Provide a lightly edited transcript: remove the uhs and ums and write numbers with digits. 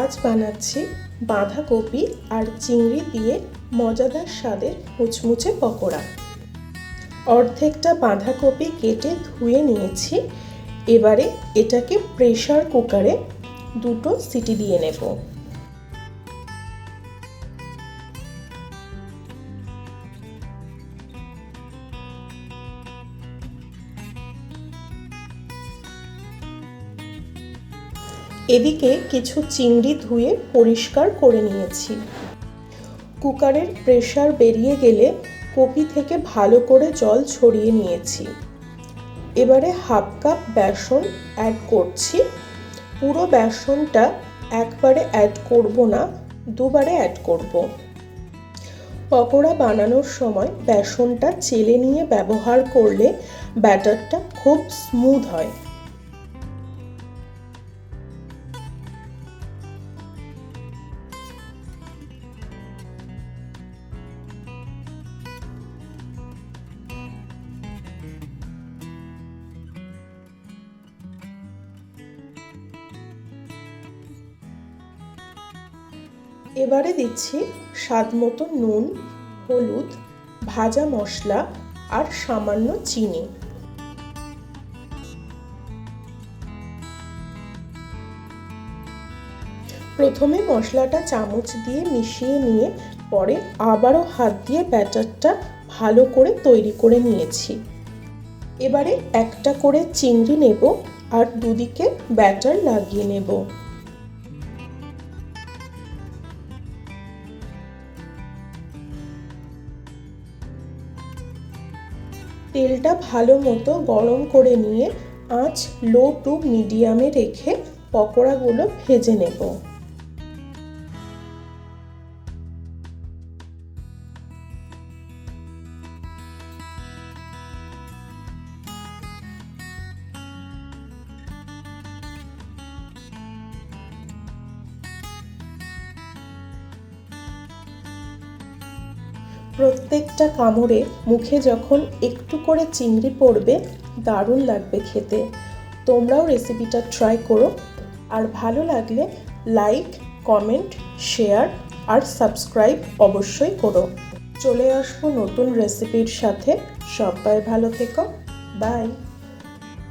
আজ বানাচ্ছি বাঁধাকপি আর চিংড়ি দিয়ে মজাদার স্বাদের মুচমুচে পকোড়া। অর্ধেকটা বাঁধাকপি কেটে ধুয়ে নিয়েছি। এবারে এটাকে প্রেসার কুকারে 2টো সিটি দিয়ে নেব। এদিকে কিছু চিংড়ি ধুয়ে পরিষ্কার করে নিয়েছি। কুকারের প্রেসার বেরিয়ে গেলে কপি থেকে ভালো করে জল ছড়িয়ে নিয়েছি। এবারে হাফ কাপ বেসন অ্যাড করছি। পুরো বেসনটা একবারে অ্যাড করব না, দুবারে অ্যাড করব। পকোড়া বানানোর সময় বেসনটা চেলে নিয়ে ব্যবহার করলে ব্যাটারটা খুব স্মুথ হয়। এবারে দিচ্ছি স্বাদ মতো নুন, হলুদ, ভাজা মশলা আর সামান্য চিনি। প্রথমে মশলাটা চামচ দিয়ে মিশিয়ে নিয়ে পরে আবারও হাত দিয়ে ব্যাটারটা ভালো করে তৈরি করে নিয়েছি। এবারে একটা করে চিংড়ি নেব আর দুদিকে ব্যাটার লাগিয়ে নেব। তেলটা ভালো মতো গরম করে নিয়ে আঁচ লো টু মিডিয়ামে রেখে পকোড়াগুলো ভেজে নেব। প্রত্যেকটা কামড়ে মুখে যখন একটু করে চিংড়ি পড়বে দারুণ লাগবে খেতে। তোমরাও রেসিপিটা ট্রাই করো, আর ভালো লাগলে লাইক, কমেন্ট, শেয়ার আর সাবস্ক্রাইব অবশ্যই করো। চলে আসবো নতুন রেসিপির সাথে। সবাই ভালো থেকো, বাই।